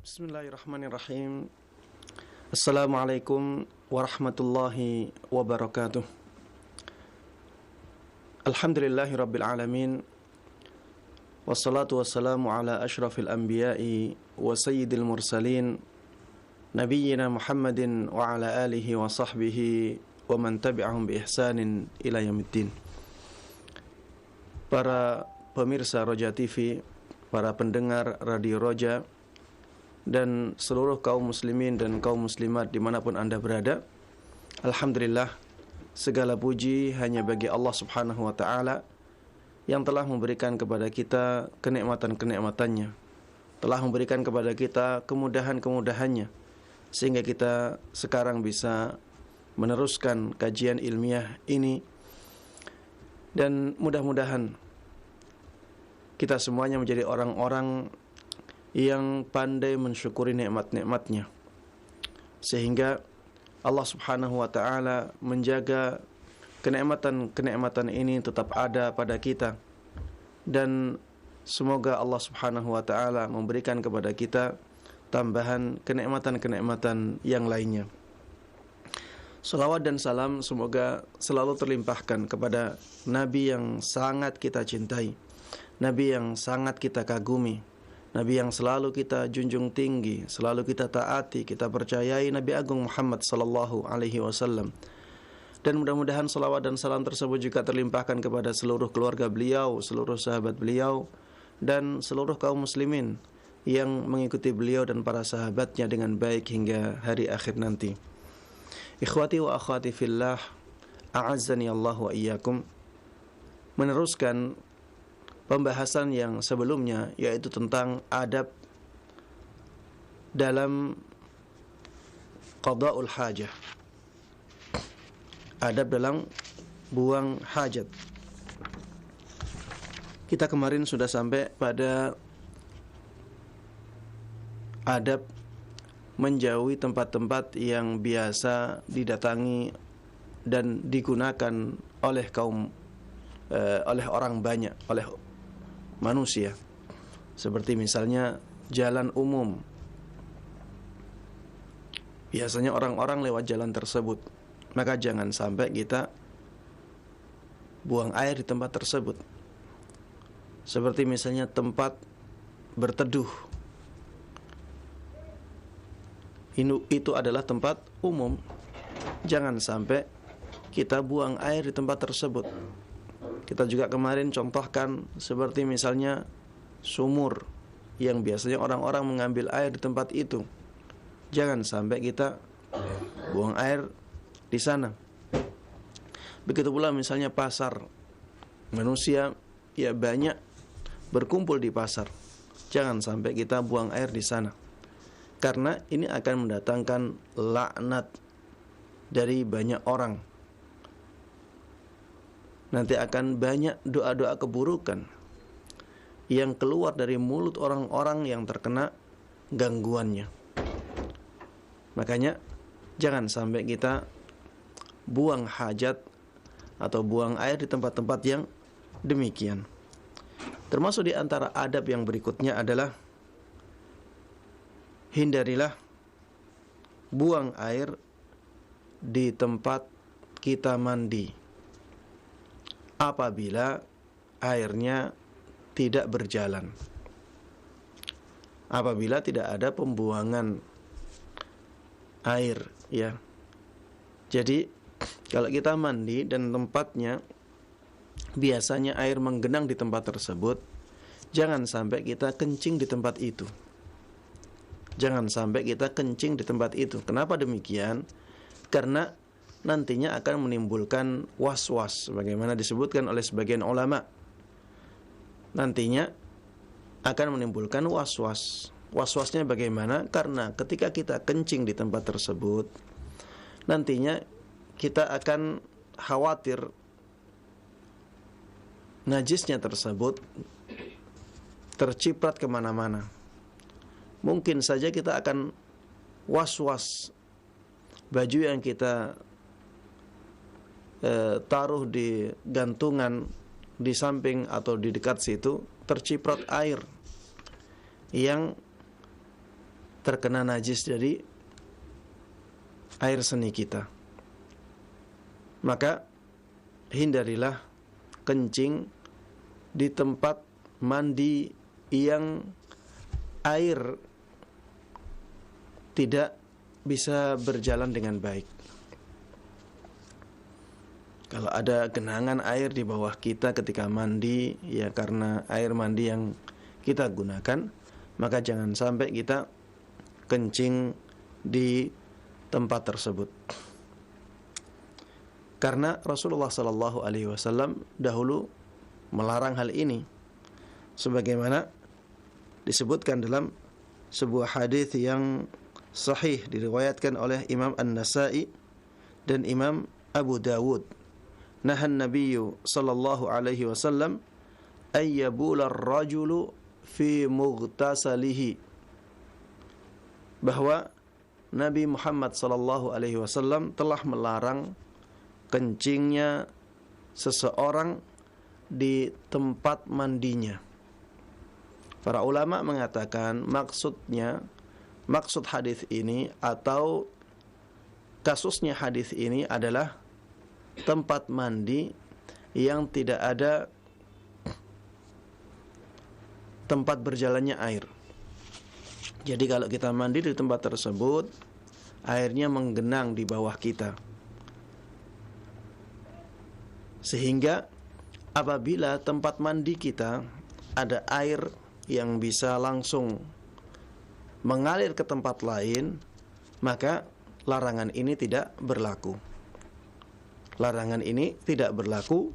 Bismillahirrahmanirrahim. Assalamualaikum warahmatullahi wabarakatuh. Alhamdulillahi rabbil alamin. Wassalatu wassalamu ala ashrafil anbiya'i wa sayyidil mursalin, nabiyyina Muhammadin wa ala alihi wa sahbihi wa man tabi'ahum bi ihsanin ila yaumiddin. Para pemirsa Roja TV, para pendengar Radio Roja, dan seluruh kaum muslimin dan kaum muslimat dimanapun Anda berada, alhamdulillah, segala puji hanya bagi Allah subhanahu wa ta'ala yang telah memberikan kepada kita kenikmatan-kenikmatannya, telah memberikan kepada kita kemudahan-kemudahannya, sehingga kita sekarang bisa meneruskan kajian ilmiah ini. Dan mudah-mudahan kita semuanya menjadi orang-orang yang pandai mensyukuri nikmat-nikmatnya, sehingga Allah subhanahu wa ta'ala menjaga kenikmatan-kenikmatan ini tetap ada pada kita. Dan semoga Allah subhanahu wa ta'ala memberikan kepada kita tambahan kenikmatan-kenikmatan yang lainnya. Salawat dan salam semoga selalu terlimpahkan kepada Nabi yang sangat kita cintai, Nabi yang sangat kita kagumi, Nabi yang selalu kita junjung tinggi, selalu kita taati, kita percayai, Nabi Agung Muhammad sallallahu alaihi wasallam. Dan mudah-mudahan salawat dan salam tersebut juga terlimpahkan kepada seluruh keluarga beliau, seluruh sahabat beliau, dan seluruh kaum muslimin yang mengikuti beliau dan para sahabatnya dengan baik hingga hari akhir nanti. Ikhwati wa akhwati fillah, a'azzani Allah wa iyyakum. Meneruskan pembahasan yang sebelumnya, yaitu tentang adab dalam qada'ul hajah, adab dalam buang hajat. Kita kemarin sudah sampai pada adab menjauhi tempat-tempat yang biasa didatangi dan digunakan oleh oleh orang banyak, oleh manusia, seperti misalnya jalan umum. Biasanya orang-orang lewat jalan tersebut, maka jangan sampai kita buang air di tempat tersebut. Seperti misalnya tempat berteduh, itu adalah tempat umum. Jangan sampai kita buang air di tempat tersebut. Kita juga kemarin contohkan seperti misalnya sumur yang biasanya orang-orang mengambil air di tempat itu. Jangan sampai kita buang air di sana. Begitu pula misalnya pasar. Manusia ya banyak berkumpul di pasar. Jangan sampai kita buang air di sana, karena ini akan mendatangkan laknat dari banyak orang. Nanti akan banyak doa-doa keburukan yang keluar dari mulut orang-orang yang terkena gangguannya. Makanya jangan sampai kita buang hajat atau buang air di tempat-tempat yang demikian. Termasuk di antara adab yang berikutnya adalah hindarilah buang air di tempat kita mandi apabila airnya tidak berjalan, apabila tidak ada pembuangan air, ya. Jadi kalau kita mandi dan tempatnya biasanya air menggenang di tempat tersebut, jangan sampai kita kencing di tempat itu. Jangan sampai kita kencing di tempat itu. Kenapa demikian? Karena nantinya akan menimbulkan was-was, sebagaimana disebutkan oleh sebagian ulama. Nantinya akan menimbulkan was-was. Was-wasnya bagaimana? Karena ketika kita kencing di tempat tersebut, nantinya kita akan khawatir najisnya tersebut terciprat kemana-mana. Mungkin saja kita akan was-was baju yang kita taruh di gantungan di samping atau di dekat situ terciprat air yang terkena najis dari air seni kita. Maka hindarilah kencing di tempat mandi yang air tidak bisa berjalan dengan baik. Kalau ada genangan air di bawah kita ketika mandi, ya karena air mandi yang kita gunakan, maka jangan sampai kita kencing di tempat tersebut. Karena Rasulullah sallallahu alaihi wasallam dahulu melarang hal ini, sebagaimana disebutkan dalam sebuah hadis yang sahih diriwayatkan oleh Imam An-Nasa'i dan Imam Abu Dawud. Nahan Nabiyyu sallallahu alaihi wasallam ayyabula ar-rajulu fi mughtasalihi, bahwa Nabi Muhammad sallallahu alaihi wasallam telah melarang kencingnya seseorang di tempat mandinya. Para ulama mengatakan maksud hadis ini atau kasusnya hadis ini adalah tempat mandi yang tidak ada tempat berjalannya air. Jadi kalau kita mandi di tempat tersebut, airnya menggenang di bawah kita, sehingga apabila tempat mandi kita ada air yang bisa langsung mengalir ke tempat lain, maka larangan ini tidak berlaku. Larangan ini tidak berlaku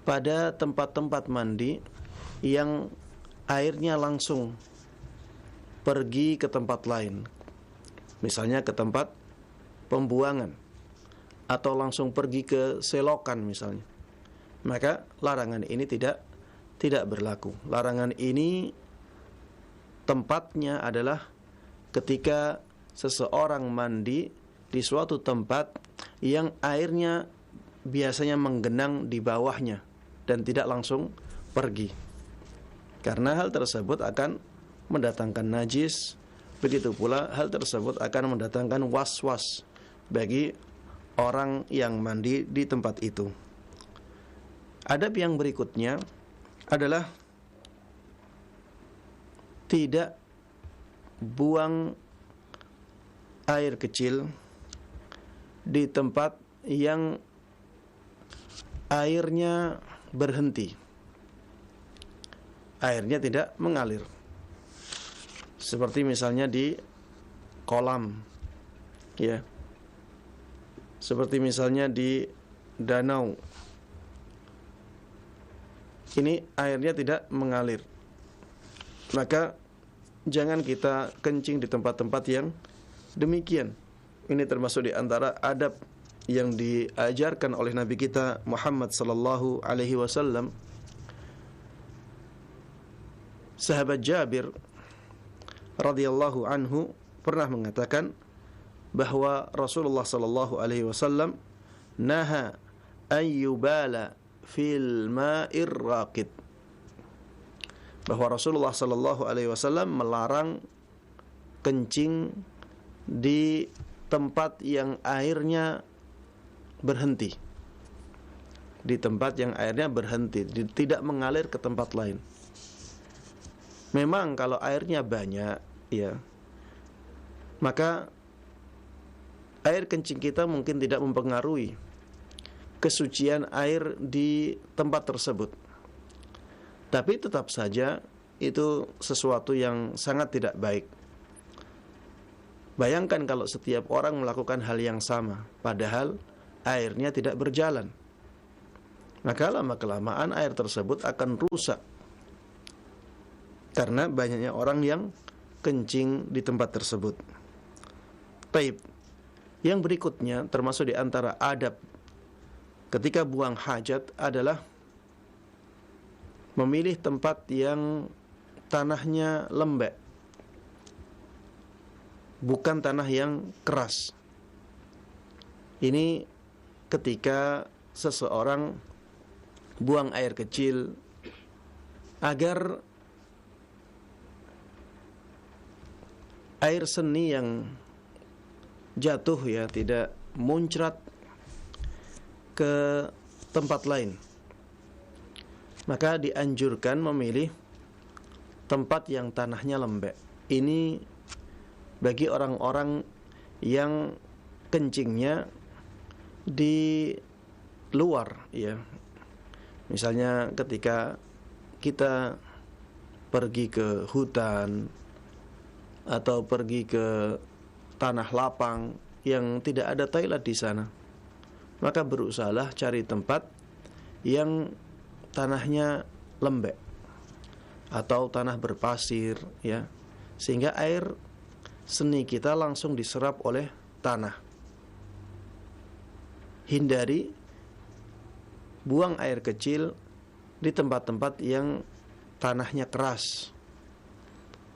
pada tempat-tempat mandi yang airnya langsung pergi ke tempat lain, misalnya ke tempat pembuangan atau langsung pergi ke selokan misalnya. Maka larangan ini tidak berlaku. Larangan ini tempatnya adalah ketika seseorang mandi di suatu tempat yang airnya biasanya menggenang di bawahnya dan tidak langsung pergi. Karena hal tersebut akan mendatangkan najis, begitu pula hal tersebut akan mendatangkan was-was bagi orang yang mandi di tempat itu. Adab yang berikutnya adalah tidak buang air kecil di tempat yang airnya berhenti, airnya tidak mengalir, seperti misalnya di kolam, ya, seperti misalnya di danau. Ini airnya tidak mengalir, maka jangan kita kencing di tempat-tempat yang demikian. Ini termasuk di antara adab yang diajarkan oleh Nabi kita Muhammad sallallahu alaihi wasallam. Sahabat Jabir radhiyallahu anhu pernah mengatakan bahwa Rasulullah sallallahu alaihi wasallam naha ayyubala fil ma'ir raqid, bahwa Rasulullah sallallahu alaihi wasallam melarang kencing di tempat yang airnya berhenti, di tempat yang airnya berhenti, tidak mengalir ke tempat lain. Memang kalau airnya banyak, ya, maka air kencing kita mungkin tidak mempengaruhi kesucian air di tempat tersebut. Tapi tetap saja itu sesuatu yang sangat tidak baik. Bayangkan kalau setiap orang melakukan hal yang sama, padahal airnya tidak berjalan, maka lama-kelamaan air tersebut akan rusak karena banyaknya orang yang kencing di tempat tersebut. Taib. Yang berikutnya termasuk di antara adab ketika buang hajat adalah memilih tempat yang tanahnya lembek, bukan tanah yang keras. Ini ketika seseorang buang air kecil, agar air seni yang jatuh ya, tidak muncrat ke tempat lain, maka dianjurkan memilih tempat yang tanahnya lembek. Ini bagi orang-orang yang kencingnya di luar ya. Misalnya ketika kita pergi ke hutan atau pergi ke tanah lapang yang tidak ada toilet di sana, maka berusahalah cari tempat yang tanahnya lembek atau tanah berpasir ya, sehingga air seni kita langsung diserap oleh tanah. Hindari buang air kecil di tempat-tempat yang tanahnya keras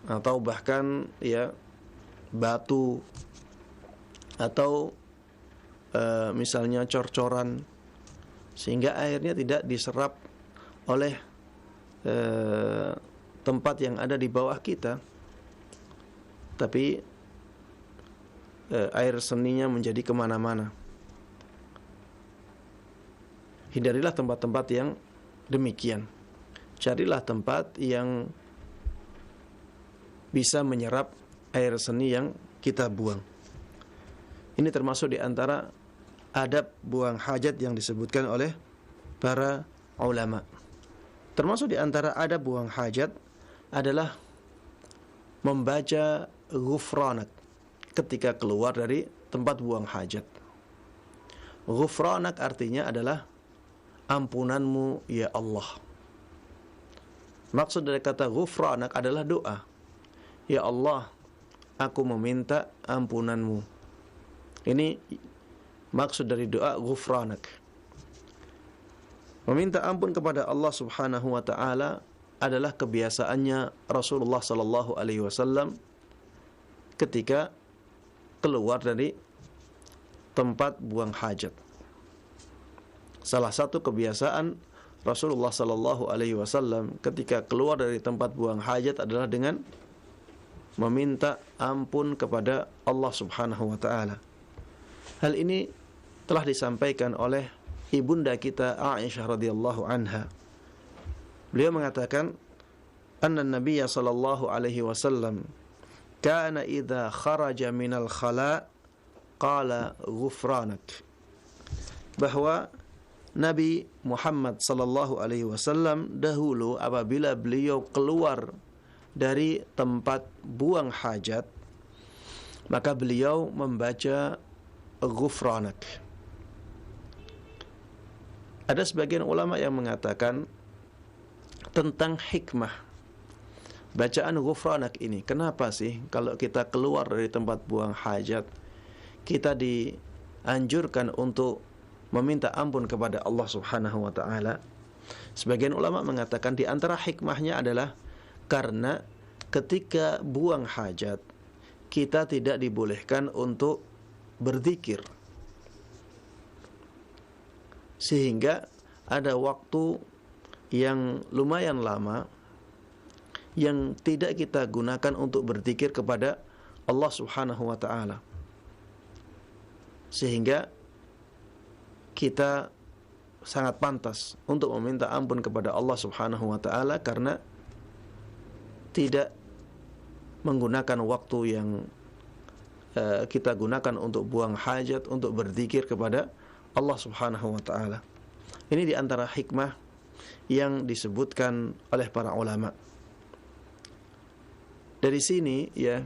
atau bahkan ya batu atau misalnya cor-coran, sehingga airnya tidak diserap oleh tempat yang ada di bawah kita, tapi air seninya menjadi kemana-mana. Hindarilah tempat-tempat yang demikian. Carilah tempat yang bisa menyerap air seni yang kita buang. Ini termasuk di antara adab buang hajat yang disebutkan oleh para ulama. Termasuk di antara adab buang hajat adalah membaca ghufranak ketika keluar dari tempat buang hajat. Ghufranak artinya adalah ampunanmu ya Allah. Maksud dari kata ghufranak adalah doa. Ya Allah, aku meminta ampunanmu. Ini maksud dari doa ghufranak. Meminta ampun kepada Allah Subhanahu wa taala adalah kebiasaannya Rasulullah sallallahu alaihi wasallam ketika keluar dari tempat buang hajat. Salah satu kebiasaan Rasulullah sallallahu alaihi wasallam ketika keluar dari tempat buang hajat adalah dengan meminta ampun kepada Allah Subhanahu wa taala. Hal ini telah disampaikan oleh ibunda kita Aisyah radhiyallahu anha. Beliau mengatakan, "Anna Nabiyya sallallahu alaihi wasallam kana idza kharaja minal khala' qala ghufranak." Bahwa Nabi Muhammad sallallahu alaihi wasallam dahulu apabila beliau keluar dari tempat buang hajat, maka beliau membaca ghufranak. Ada sebagian ulama yang mengatakan tentang hikmah bacaan ghufranak ini. Kenapa sih kalau kita keluar dari tempat buang hajat kita dianjurkan untuk meminta ampun kepada Allah Subhanahu wa taala? Sebagian ulama mengatakan di antara hikmahnya adalah karena ketika buang hajat kita tidak dibolehkan untuk berzikir, sehingga ada waktu yang lumayan lama yang tidak kita gunakan untuk berzikir kepada Allah Subhanahu wa taala, sehingga kita sangat pantas untuk meminta ampun kepada Allah Subhanahu wa taala karena tidak menggunakan waktu yang kita gunakan untuk buang hajat, untuk berzikir kepada Allah Subhanahu wa taala. Ini di antara hikmah yang disebutkan oleh para ulama. Dari sini ya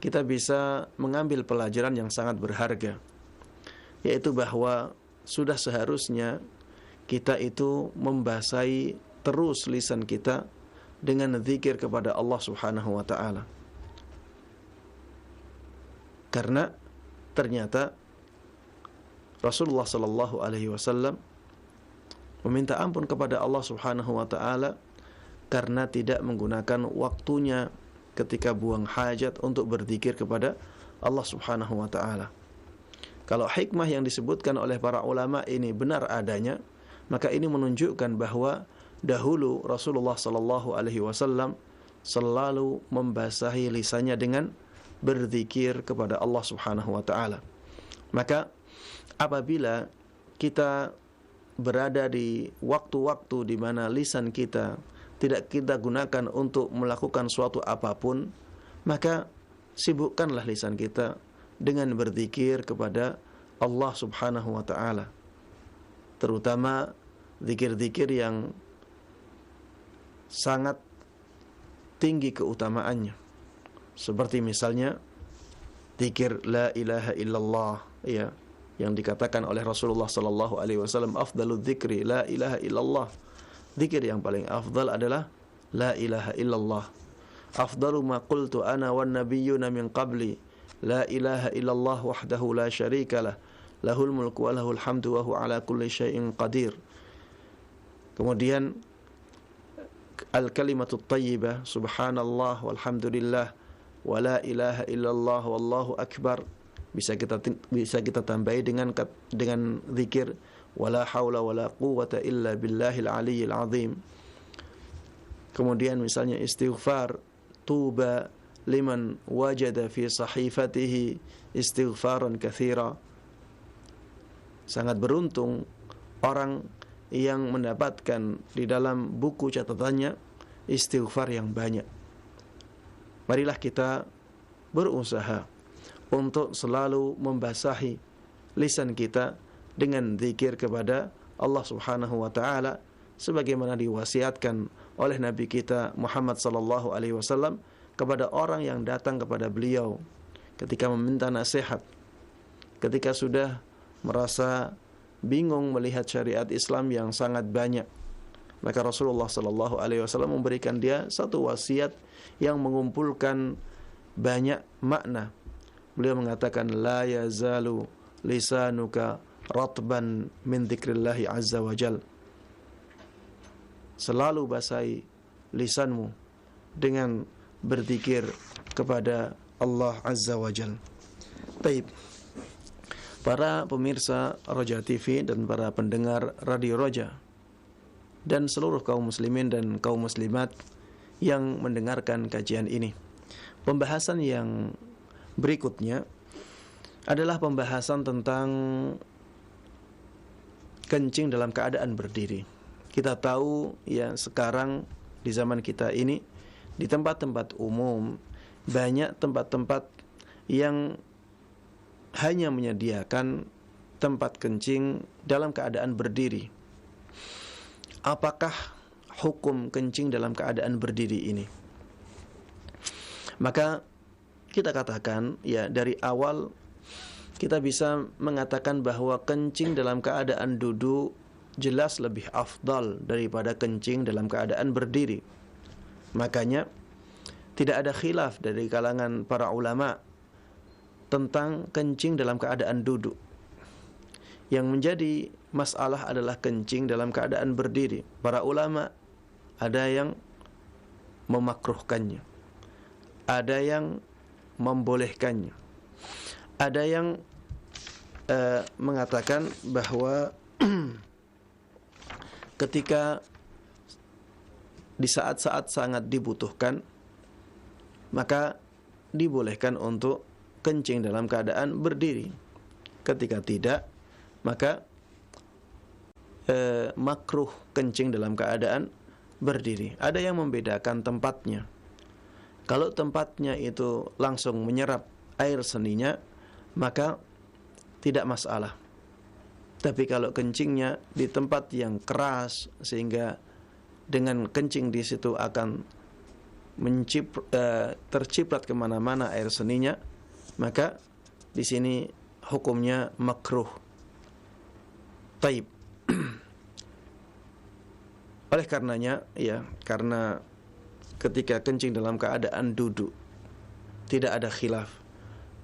kita bisa mengambil pelajaran yang sangat berharga, yaitu bahwa sudah seharusnya kita itu membasahi terus lisan kita dengan zikir kepada Allah Subhanahu wa taala. Karena ternyata Rasulullah sallallahu alaihi wasallam meminta ampun kepada Allah Subhanahu wa taala karena tidak menggunakan waktunya ketika buang hajat untuk berzikir kepada Allah Subhanahu wa taala. Kalau hikmah yang disebutkan oleh para ulama ini benar adanya, maka ini menunjukkan bahwa dahulu Rasulullah sallallahu alaihi wasallam selalu membasahi lisannya dengan berzikir kepada Allah Subhanahu wa taala. Maka apabila kita berada di waktu-waktu di mana lisan kita tidak kita gunakan untuk melakukan suatu apapun, maka sibukkanlah lisan kita dengan berzikir kepada Allah Subhanahu wa taala. Terutama zikir-zikir yang sangat tinggi keutamaannya. Seperti misalnya zikir la ilaha illallah, ya, yang dikatakan oleh Rasulullah sallallahu alaihi wasallam, afdaludz dzikri la ilaha illallah. Zikir yang paling afdal adalah la ilaha illallah. Afdalu ma qultu ana wan nabiyyuna min qabli la ilaha illallah wahdahu la syarikalah lahul mulku wa lahul hamdu wa huwa ala kulli syai'in qadir. Kemudian al-kalimatut thayyibah subhanallah walhamdulillah wa la ilaha illallah wallahu akbar, bisa kita tambahi dengan zikir wala haula wala quwwata illa billahil aliyyil azim. Kemudian misalnya istighfar, tuba liman wajada fi sahifatihi istighfaran katsira. Sangat beruntung orang yang mendapatkan di dalam buku catatannya istighfar yang banyak. Marilah kita berusaha untuk selalu membasahi lisan kita dengan zikir kepada Allah Subhanahu wa taala sebagaimana diwasiatkan oleh Nabi kita Muhammad sallallahu alaihi wasallam kepada orang yang datang kepada beliau ketika meminta nasihat, ketika sudah merasa bingung melihat syariat Islam yang sangat banyak. Maka Rasulullah sallallahu alaihi wasallam memberikan dia satu wasiat yang mengumpulkan banyak makna. Beliau mengatakan la yazalu lisanuka ratban min dzikrillah azza wajal. Selalu basahi lisanmu dengan berzikir kepada Allah azza wajal. Baik. Para pemirsa Roja TV dan para pendengar Radio Roja dan seluruh kaum muslimin dan kaum muslimat yang mendengarkan kajian ini. Pembahasan yang berikutnya adalah pembahasan tentang kencing dalam keadaan berdiri. Kita tahu ya, sekarang di zaman kita ini di tempat-tempat umum banyak tempat-tempat yang hanya menyediakan tempat kencing dalam keadaan berdiri. Apakah hukum kencing dalam keadaan berdiri ini? Maka kita katakan ya, dari awal kita bisa mengatakan bahwa kencing dalam keadaan duduk jelas lebih afdal daripada kencing dalam keadaan berdiri. Makanya tidak ada khilaf dari kalangan para ulama tentang kencing dalam keadaan duduk. Yang menjadi masalah adalah kencing dalam keadaan berdiri. Para ulama ada yang memakruhkannya, ada yang membolehkannya, ada yang mengatakan bahwa ketika di saat-saat sangat dibutuhkan maka dibolehkan untuk kencing dalam keadaan berdiri. Ketika tidak, maka makruh kencing dalam keadaan berdiri. Ada yang membedakan tempatnya. Kalau tempatnya itu langsung menyerap air seninya, maka tidak masalah. Tapi kalau kencingnya di tempat yang keras sehingga dengan kencing di situ akan terciprat kemana-mana air seninya, maka di sini hukumnya makruh. Taib. Oleh karenanya, ya, karena ketika kencing dalam keadaan duduk tidak ada khilaf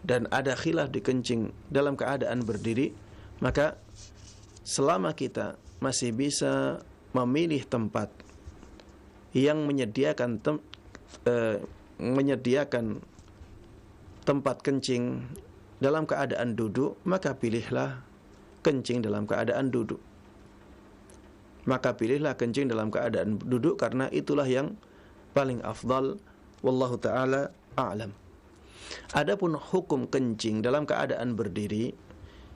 dan ada khilaf di kencing dalam keadaan berdiri, maka selama kita masih bisa memilih tempat yang menyediakan tempat kencing dalam keadaan duduk, maka pilihlah kencing dalam keadaan duduk. Maka pilihlah kencing dalam keadaan duduk karena itulah yang paling afdal. Wallahu ta'ala a'lam. Adapun hukum kencing dalam keadaan berdiri,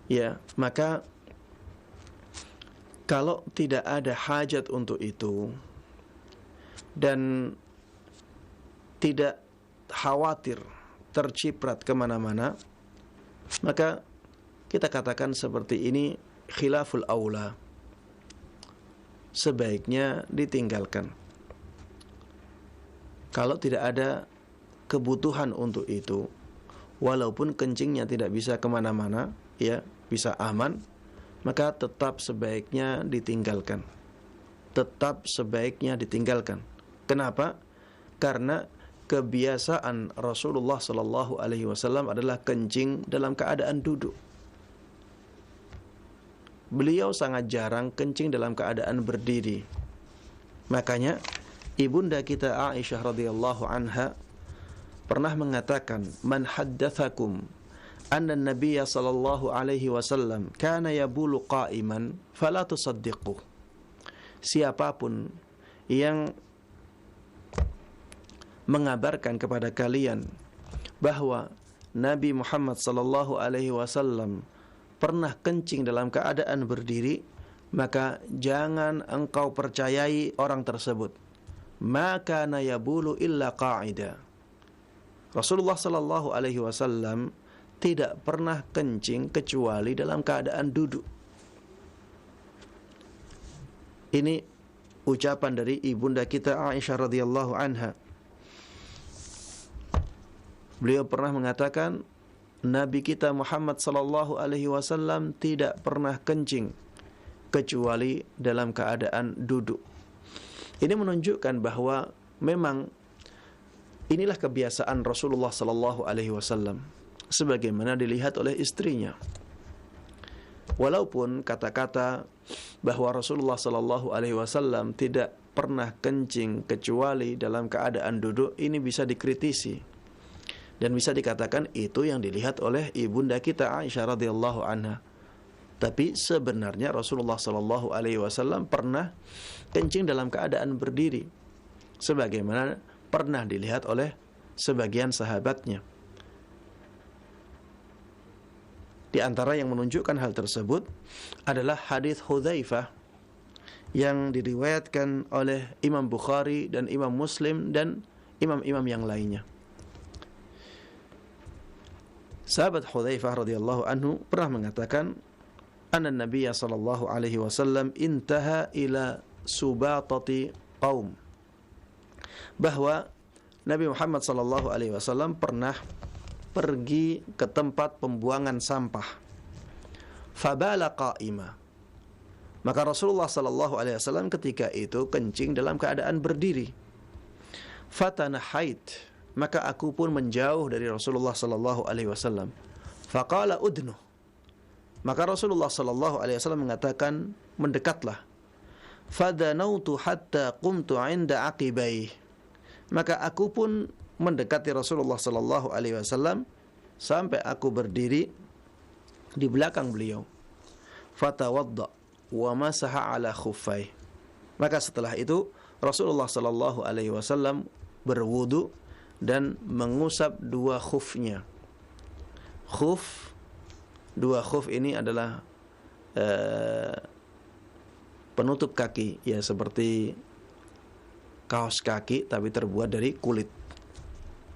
ya, maka kalau tidak ada hajat untuk itu dan tidak khawatir terciprat kemana-mana, maka kita katakan seperti ini khilaful aula, sebaiknya ditinggalkan. Kalau tidak ada kebutuhan untuk itu, walaupun kencingnya tidak bisa kemana-mana, ya, bisa aman, maka tetap sebaiknya ditinggalkan. Tetap sebaiknya ditinggalkan. Kenapa? Karena kebiasaan Rasulullah sallallahu alaihi wasallam adalah kencing dalam keadaan duduk. Beliau sangat jarang kencing dalam keadaan berdiri. Makanya ibunda kita Aisyah radhiyallahu anha pernah mengatakan, "Man haddatsakum anna an-nabiy sallallahu alaihi wasallam kana yabulu qa'iman fala tusaddiquh." Siapapun yang mengabarkan kepada kalian bahwa Nabi Muhammad sallallahu alaihi wasallam pernah kencing dalam keadaan berdiri, maka jangan engkau percayai orang tersebut. Maka na yabulu illa qa'ida. Rasulullah sallallahu alaihi wasallam tidak pernah kencing kecuali dalam keadaan duduk. Ini ucapan dari ibunda kita Aisyah radhiyallahu anha. Beliau pernah mengatakan, Nabi kita Muhammad sallallahu alaihi wasallam tidak pernah kencing kecuali dalam keadaan duduk. Ini menunjukkan bahwa memang inilah kebiasaan Rasulullah sallallahu alaihi wasallam sebagaimana dilihat oleh istrinya. Walaupun kata-kata bahwa Rasulullah sallallahu alaihi wasallam tidak pernah kencing kecuali dalam keadaan duduk, ini bisa dikritisi. Dan bisa dikatakan itu yang dilihat oleh ibunda kita Aisyah radhiyallahu anha. Tapi sebenarnya Rasulullah sallallahu alaihi wasallam pernah kencing dalam keadaan berdiri, sebagaimana pernah dilihat oleh sebagian sahabatnya. Di antara yang menunjukkan hal tersebut adalah hadis Hudzaifah yang diriwayatkan oleh Imam Bukhari dan Imam Muslim dan imam-imam yang lainnya. Sahabat Hudzaifah radhiyallahu anhu pernah mengatakan, anna Nabiy sallallahu alaihi wasallam intaha ila subatati qaum. Bahwa Nabi Muhammad sallallahu alaihi wasallam pernah pergi ke tempat pembuangan sampah. Fabala qa'ima. Maka Rasulullah sallallahu alaihi wasallam ketika itu kencing dalam keadaan berdiri. Fatanahait. Maka aku pun menjauh dari Rasulullah sallallahu alaihi wasallam. Faqala udnu. Maka Rasulullah sallallahu alaihi wasallam mengatakan, mendekatlah. Fadanautu hatta qumtu 'inda aqibaih. Maka aku pun mendekati Rasulullah sallallahu alaihi wasallam sampai aku berdiri di belakang beliau. Fatawadda wa masaha ala khuffai. Maka setelah itu Rasulullah sallallahu alaihi wasallam berwudu dan mengusap dua khufnya. Dua khuf ini adalah penutup kaki, ya, seperti kaos kaki tapi terbuat dari kulit.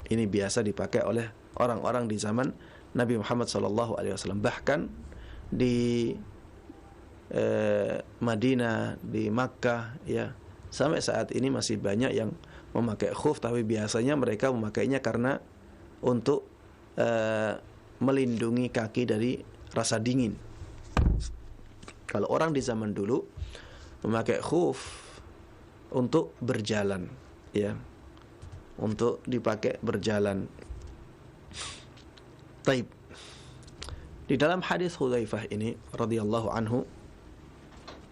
Ini biasa dipakai oleh orang-orang di zaman Nabi Muhammad SAW. Bahkan di Madinah, di Makkah, ya, sampai saat ini masih banyak yang memakai khuf, tapi biasanya mereka memakainya karena untuk melindungi kaki dari rasa dingin. Kalau orang di zaman dulu memakai khuf untuk berjalan, ya, untuk dipakai berjalan. Taib. Di dalam hadis Hudzaifah ini radhiyallahu anhu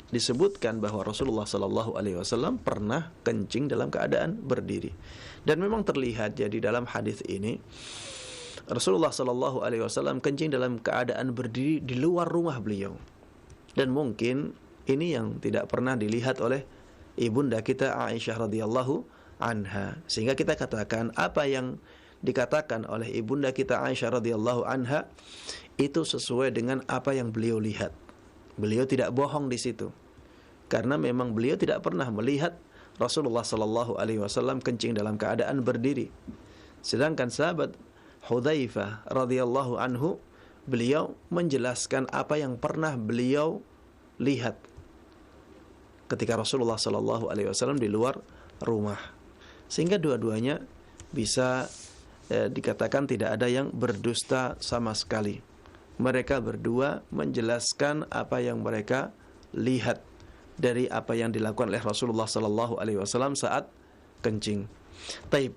disebutkan bahwa Rasulullah sallallahu alaihi wasallam pernah kencing dalam keadaan berdiri. Dan memang terlihat ya di dalam hadis ini Rasulullah sallallahu alaihi wasallam kencing dalam keadaan berdiri di luar rumah beliau. Dan mungkin ini yang tidak pernah dilihat oleh ibunda kita Aisyah radhiyallahu anha. Sehingga kita katakan apa yang dikatakan oleh ibunda kita Aisyah radhiyallahu anha itu sesuai dengan apa yang beliau lihat. Beliau tidak bohong di situ. Karena memang beliau tidak pernah melihat Rasulullah sallallahu alaihi wasallam kencing dalam keadaan berdiri. Sedangkan sahabat Hudzaifah radhiyallahu anhu, beliau menjelaskan apa yang pernah beliau lihat ketika Rasulullah sallallahu alaihi wasallam di luar rumah. Sehingga dua-duanya bisa dikatakan tidak ada yang berdusta sama sekali. Mereka berdua menjelaskan apa yang mereka lihat dari apa yang dilakukan oleh Rasulullah sallallahu alaihi wasallam saat kencing. Taib.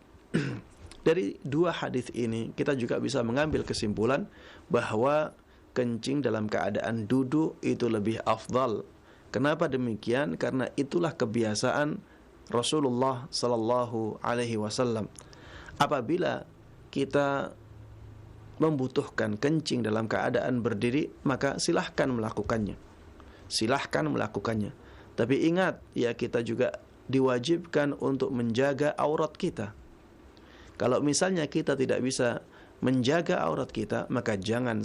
Dari dua hadis ini kita juga bisa mengambil kesimpulan bahwa kencing dalam keadaan duduk itu lebih afdal. Kenapa demikian? Karena itulah kebiasaan Rasulullah sallallahu alaihi wasallam. Apabila kita membutuhkan kencing dalam keadaan berdiri, maka silahkan melakukannya. Silahkan melakukannya. Tapi ingat, ya kita juga diwajibkan untuk menjaga aurat kita. Kalau misalnya kita tidak bisa menjaga aurat kita, maka jangan.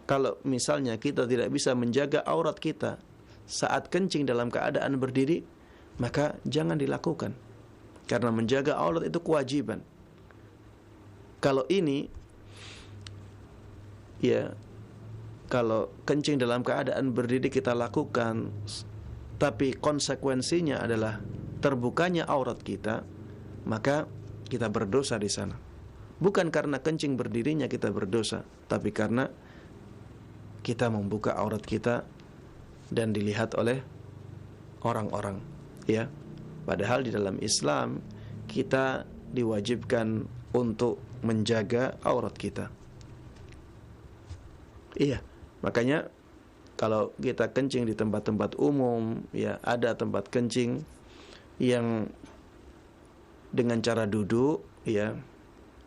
Kalau misalnya kita tidak bisa menjaga aurat kita saat kencing dalam keadaan berdiri, maka jangan dilakukan. Karena menjaga aurat itu kewajiban. Kalau ini, ya, kalau kencing dalam keadaan berdiri kita lakukan, tapi konsekuensinya adalah terbukanya aurat kita, maka kita berdosa di sana. Bukan karena kencing berdirinya kita berdosa, tapi karena kita membuka aurat kita dan dilihat oleh orang-orang, ya. Padahal di dalam Islam kita diwajibkan untuk menjaga aurat kita. Iya, makanya kalau kita kencing di tempat-tempat umum, ya ada tempat kencing yang dengan cara duduk, ya,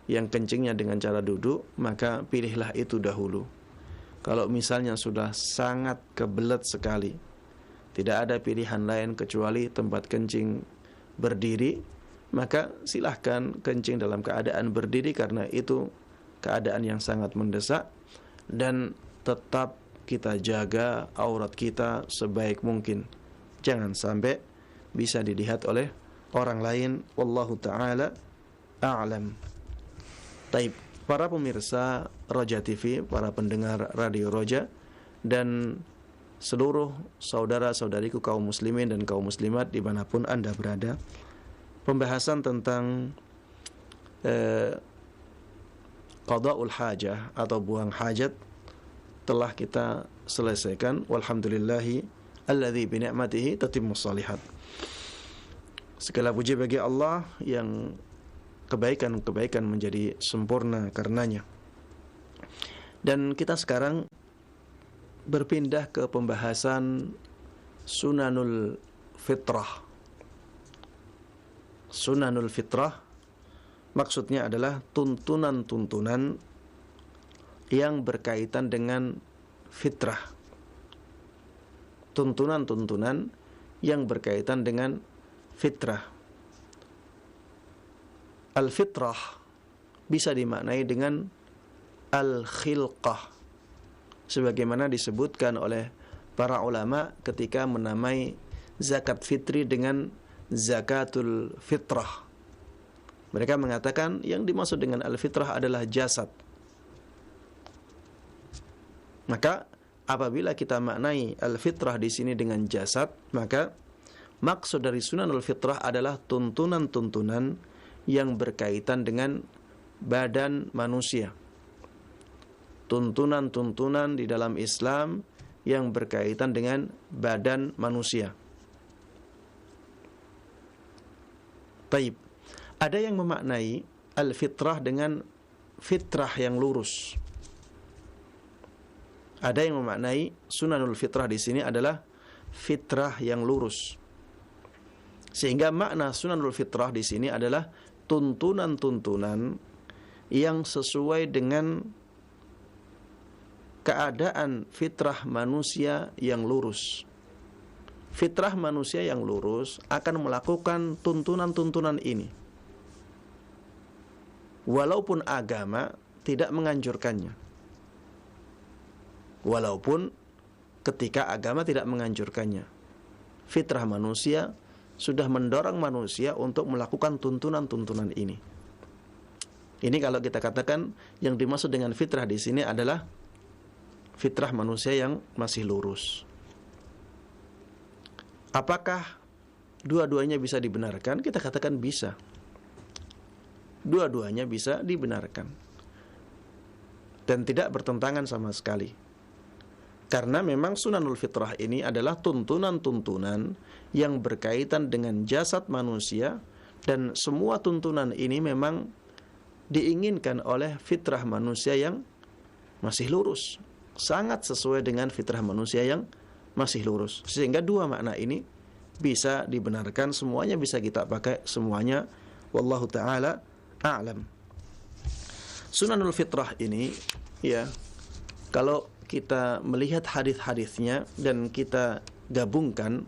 yang kencingnya dengan cara duduk, maka pilihlah itu dahulu. Kalau misalnya sudah sangat kebelet sekali, tidak ada pilihan lain kecuali tempat kencing berdiri, maka silahkan kencing dalam keadaan berdiri karena itu keadaan yang sangat mendesak, dan tetap kita jaga aurat kita sebaik mungkin. Jangan sampai bisa dilihat oleh orang lain. Wallahu ta'ala a'lam. Taib. Para pemirsa Roja TV, para pendengar Radio Roja, dan seluruh saudara-saudariku kaum muslimin dan kaum muslimat dimanapun Anda berada, pembahasan tentang qada'ul hajah atau buang hajat telah kita selesaikan. Walhamdulillahi alladzi bi ni'matihi tatimmus shalihat. Segala puji bagi Allah yang kebaikan-kebaikan menjadi sempurna karenanya. Dan kita sekarang berpindah ke pembahasan sunanul fitrah. Sunanul fitrah maksudnya adalah tuntunan-tuntunan yang berkaitan dengan fitrah. Tuntunan-tuntunan yang berkaitan dengan fitrah. Al-fitrah bisa dimaknai dengan al-khilqah, sebagaimana disebutkan oleh para ulama ketika menamai zakat fitri dengan zakatul fitrah. Mereka mengatakan yang dimaksud dengan al-fitrah adalah jasad. Maka apabila kita maknai al-fitrah di sini dengan jasad, maka maksud dari sunanul fitrah adalah tuntunan-tuntunan yang berkaitan dengan badan manusia. Tuntunan-tuntunan di dalam Islam yang berkaitan dengan badan manusia. Taib. Ada yang memaknai al-fitrah dengan fitrah yang lurus. Ada yang memaknai sunanul fitrah di sini adalah fitrah yang lurus. Sehingga makna sunanul fitrah di sini adalah tuntunan-tuntunan yang sesuai dengan keadaan fitrah manusia yang lurus. Fitrah manusia yang lurus akan melakukan tuntunan-tuntunan ini. walaupun agama tidak menganjurkannya. Walaupun ketika agama tidak menganjurkannya, fitrah manusia sudah mendorong manusia untuk melakukan tuntunan-tuntunan ini. Ini kalau kita katakan yang dimaksud dengan fitrah di sini adalah fitrah manusia yang masih lurus. Apakah dua-duanya bisa dibenarkan? Kita katakan bisa. Dua-duanya bisa dibenarkan dan tidak bertentangan sama sekali. Karena memang sunanul fitrah ini adalah tuntunan-tuntunan yang berkaitan dengan jasad manusia, dan semua tuntunan ini memang diinginkan oleh fitrah manusia yang masih lurus. Sangat sesuai dengan fitrah manusia yang masih lurus. Sehingga dua makna ini bisa dibenarkan, semuanya bisa kita pakai, semuanya wallahu ta'ala a'lam. Sunanul fitrah ini, ya, kalau kita melihat hadis-hadisnya dan kita gabungkan,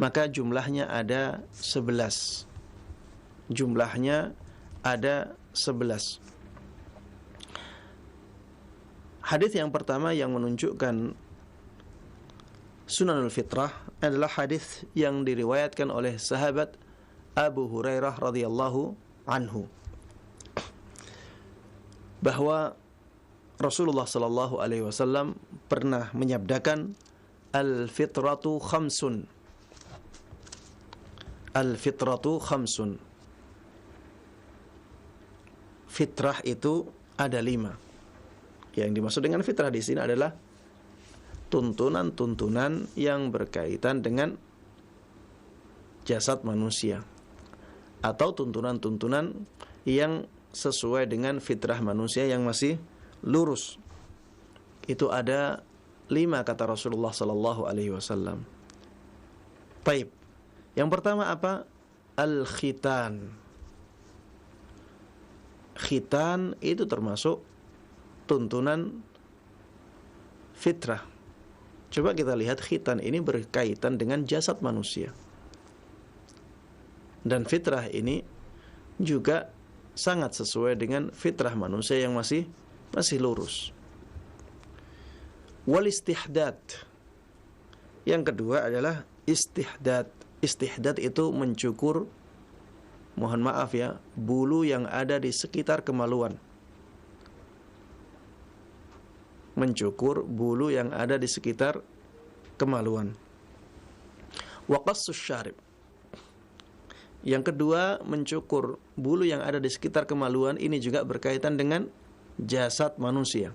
maka jumlahnya ada 11. Jumlahnya ada 11. Hadis yang pertama yang menunjukkan sunanul fitrah adalah hadis yang diriwayatkan oleh sahabat Abu Hurairah radhiyallahu anhu, bahwa Rasulullah sallallahu alaihi wasallam pernah menyabdakan, al-fitratu khamsun. Al-fitratu khamsun. Fitrah itu ada 5. Yang dimaksud dengan fitrah di sini adalah tuntunan-tuntunan yang berkaitan dengan jasad manusia, atau tuntunan-tuntunan yang sesuai dengan fitrah manusia yang masih lurus. Itu ada 5 kata Rasulullah sallallahu alaihi wasallam. Baik. Yang pertama apa? Al-khitan. Khitan itu termasuk tuntunan fitrah. Coba kita lihat, khitan ini berkaitan dengan jasad manusia. Dan fitrah ini juga sangat sesuai dengan fitrah manusia yang masih lurus. Wal istihdad. Yang kedua adalah istihdad. Istihdad itu mencukur, mohon maaf ya, bulu yang ada di sekitar kemaluan. Mencukur bulu yang ada di sekitar kemaluan. Wa qassus syarib. Yang kedua, mencukur bulu yang ada di sekitar kemaluan, ini juga berkaitan dengan jasad manusia.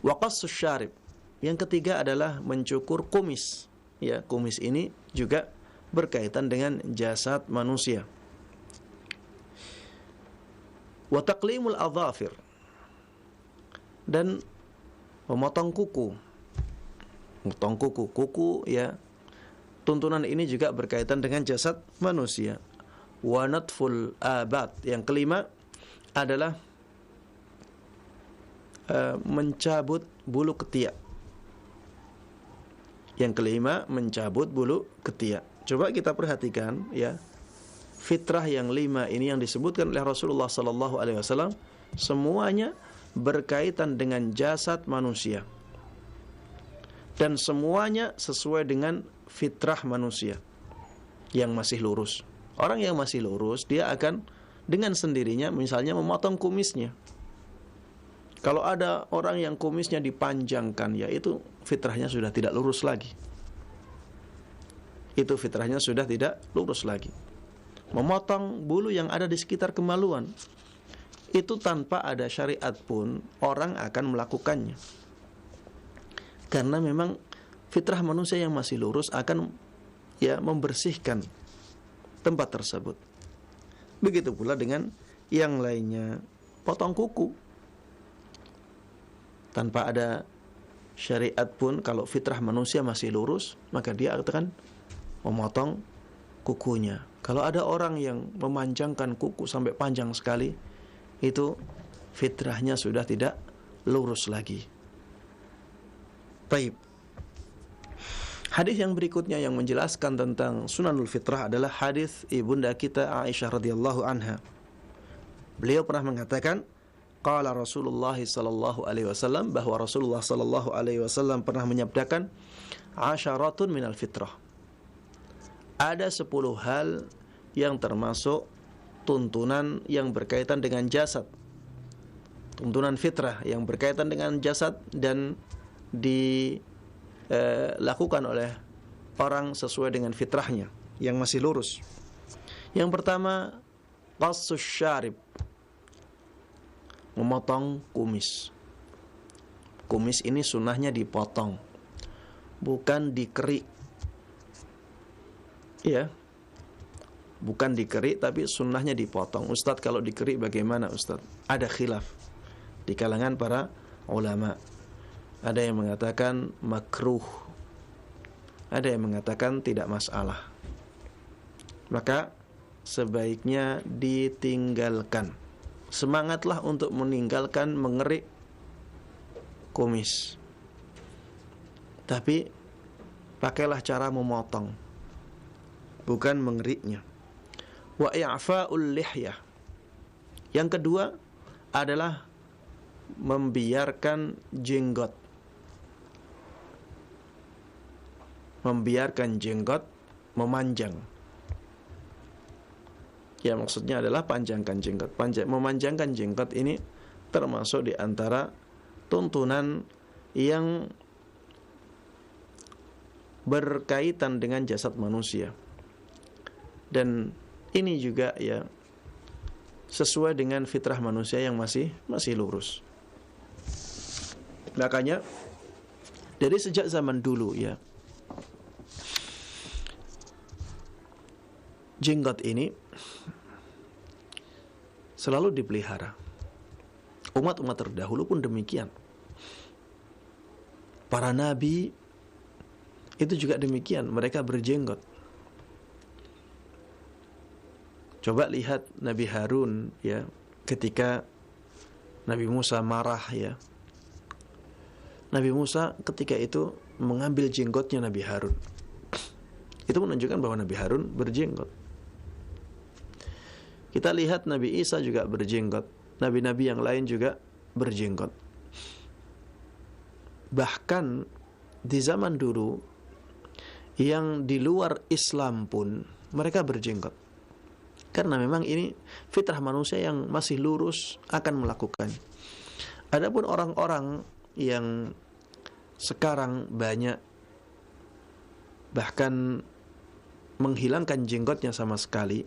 Wa qassus syarib. Yang ketiga adalah mencukur kumis. Ya, kumis ini juga berkaitan dengan jasad manusia. Wa taqlimul adhafir. Dan memotong kuku. Memotong kuku ya. Tuntunan ini juga berkaitan dengan jasad manusia. Wa natful abad. Yang kelima adalah mencabut bulu ketiak. Yang kelima, mencabut bulu ketiak. Coba kita perhatikan ya. Fitrah yang 5 ini yang disebutkan oleh Rasulullah sallallahu alaihi wasallam semuanya berkaitan dengan jasad manusia. Dan semuanya sesuai dengan fitrah manusia yang masih lurus. Orang yang masih lurus, dia akan dengan sendirinya misalnya memotong kumisnya. Kalau ada orang yang kumisnya dipanjangkan, ya itu fitrahnya sudah tidak lurus lagi. Itu fitrahnya sudah tidak lurus lagi. Memotong bulu yang ada di sekitar kemaluan, itu tanpa ada syariat pun orang akan melakukannya. Karena memang fitrah manusia yang masih lurus akan ya membersihkan tempat tersebut. Begitu pula dengan yang lainnya, potong kuku. Tanpa ada syariat pun, kalau fitrah manusia masih lurus, maka dia akan memotong kukunya. Kalau ada orang yang memanjangkan kuku sampai panjang sekali, itu fitrahnya sudah tidak lurus lagi. Baik. Hadis yang berikutnya yang menjelaskan tentang sunanul fitrah adalah hadis ibunda kita Aisyah radhiyallahu anha. Beliau pernah mengatakan, qala Rasulullah sallallahu alaihi wasallam, bahwa Rasulullah sallallahu alaihi wasallam pernah menyabdakan, asyaratun minal fitrah. Ada 10 hal yang termasuk tuntunan yang berkaitan dengan jasad. Tuntunan fitrah yang berkaitan dengan jasad dan dilakukan oleh orang sesuai dengan fitrahnya yang masih lurus. Yang pertama, qassus syarib, memotong kumis. Kumis ini sunnahnya dipotong, bukan dikerik. Ya, bukan dikerik, tapi sunnahnya dipotong. Ustadz, kalau dikerik bagaimana Ustadz? Ada khilaf di kalangan para ulama. Ada yang mengatakan makruh, ada yang mengatakan tidak masalah. Maka sebaiknya ditinggalkan. Semangatlah untuk meninggalkan mengerik kumis, tapi pakailah cara memotong, bukan mengeriknya. Wa i'fa'ul lihyah. Yang kedua adalah membiarkan jenggot. Membiarkan jenggot memanjang. Ya, maksudnya adalah panjangkan jenggot. Memanjangkan jenggot ini termasuk di antara tuntunan yang berkaitan dengan jasad manusia. Dan ini juga ya sesuai dengan fitrah manusia yang masih lurus. Makanya dari sejak zaman dulu ya, jenggot ini selalu dipelihara. Umat-umat terdahulu pun demikian. Para nabi itu juga demikian, mereka berjenggot. Coba lihat Nabi Harun ya, ketika Nabi Musa marah ya. Nabi Musa ketika itu mengambil jenggotnya Nabi Harun. Itu menunjukkan bahwa Nabi Harun berjenggot. Kita lihat Nabi Isa juga berjenggot. Nabi-nabi yang lain juga berjenggot. Bahkan di zaman dulu yang di luar Islam pun mereka berjenggot. Karena memang ini fitrah manusia yang masih lurus akan melakukan. Adapun orang-orang yang sekarang banyak bahkan menghilangkan jenggotnya sama sekali,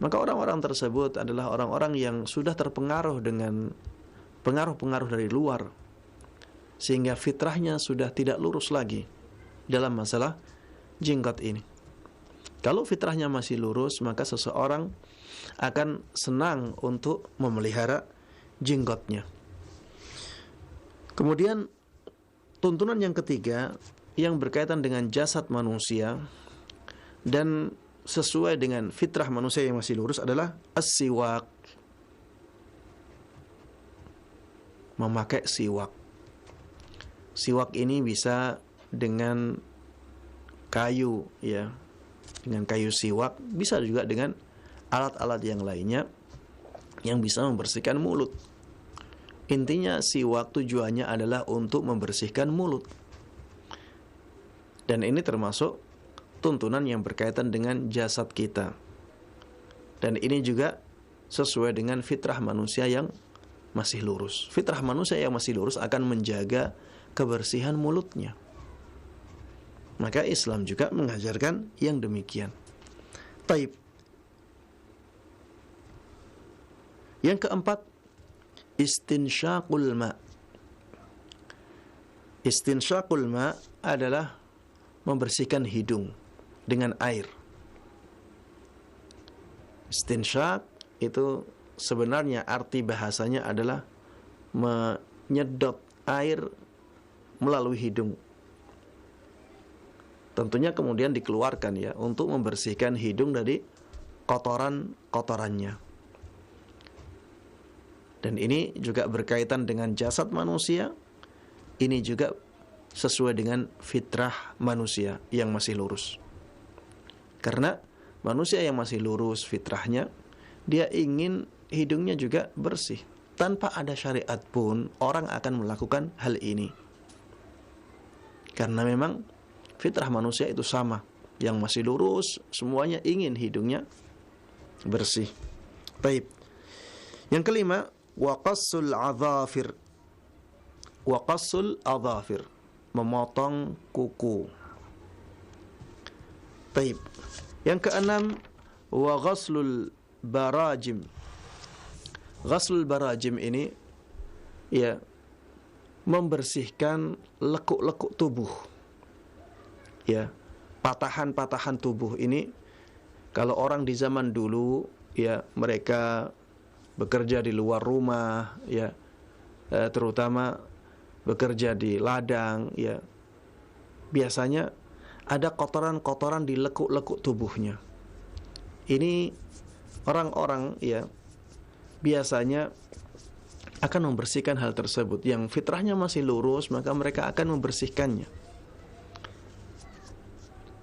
maka orang-orang tersebut adalah orang-orang yang sudah terpengaruh dengan pengaruh-pengaruh dari luar, sehingga fitrahnya sudah tidak lurus lagi dalam masalah jenggot ini. Kalau fitrahnya masih lurus, maka seseorang akan senang untuk memelihara jenggotnya. Kemudian tuntunan yang ketiga yang berkaitan dengan jasad manusia dan sesuai dengan fitrah manusia yang masih lurus adalah as-siwak. Memakai siwak. Siwak ini bisa dengan kayu ya. Dengan kayu siwak, bisa juga dengan alat-alat yang lainnya yang bisa membersihkan mulut. Intinya siwak tujuannya adalah untuk membersihkan mulut. Dan ini termasuk tuntunan yang berkaitan dengan jasad kita. Dan ini juga sesuai dengan fitrah manusia yang masih lurus. Fitrah manusia yang masih lurus akan menjaga kebersihan mulutnya. Maka Islam juga mengajarkan yang demikian. Taib. Yang keempat, istinsyaqul ma'. Istinsyaqul ma' adalah membersihkan hidung dengan air. Istinsyaq itu sebenarnya arti bahasanya adalah menyedot air melalui hidung. Tentunya kemudian dikeluarkan ya untuk membersihkan hidung dari kotoran-kotorannya. Dan ini juga berkaitan dengan jasad manusia. Ini juga sesuai dengan fitrah manusia yang masih lurus. Karena manusia yang masih lurus fitrahnya, dia ingin hidungnya juga bersih. Tanpa ada syariat pun orang akan melakukan hal ini. Karena memang fitrah manusia itu sama. Yang masih lurus semuanya ingin hidungnya bersih. Baik. Yang kelima, waqassul adzafir. Waqassul adzafir, memotong kuku. Baik. Yang keenam, wa ghaslul barajim. Ghaslul barajim ini ya membersihkan lekuk-lekuk tubuh. Ya, patahan-patahan tubuh ini kalau orang di zaman dulu ya mereka bekerja di luar rumah ya, terutama bekerja di ladang ya, biasanya ada kotoran-kotoran di lekuk-lekuk tubuhnya. Ini orang-orang ya biasanya akan membersihkan hal tersebut. Yang fitrahnya masih lurus, maka mereka akan membersihkannya.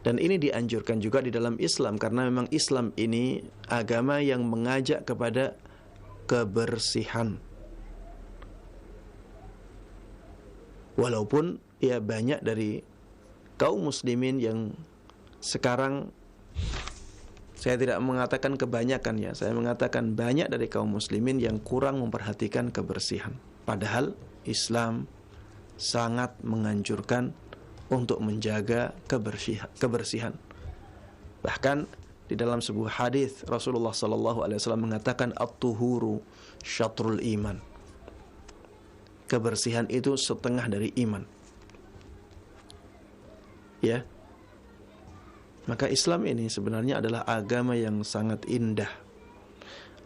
Dan ini dianjurkan juga di dalam Islam, karena memang Islam ini agama yang mengajak kepada kebersihan. Walaupun ya banyak dari kaum muslimin yang sekarang, saya tidak mengatakan kebanyakan ya, saya mengatakan banyak dari kaum muslimin yang kurang memperhatikan kebersihan. Padahal Islam sangat menganjurkan untuk menjaga kebersihan. Bahkan di dalam sebuah hadis Rasulullah SAW mengatakan at-tuhuru syatrul iman. Kebersihan itu setengah dari iman. Ya. Maka Islam ini sebenarnya adalah agama yang sangat indah,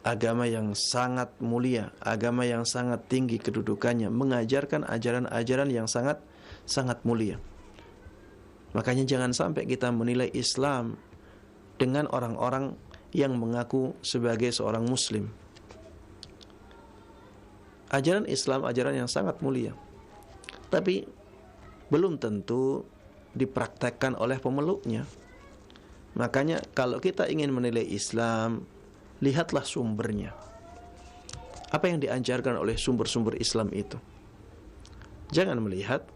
agama yang sangat mulia, agama yang sangat tinggi kedudukannya, mengajarkan ajaran-ajaran yang sangat mulia. Makanya jangan sampai kita menilai Islam dengan orang-orang yang mengaku sebagai seorang muslim. Ajaran Islam ajaran yang sangat mulia, tapi belum tentu dipraktekkan oleh pemeluknya. Makanya kalau kita ingin menilai Islam, lihatlah sumbernya. Apa yang diajarkan oleh sumber-sumber Islam itu. Jangan melihat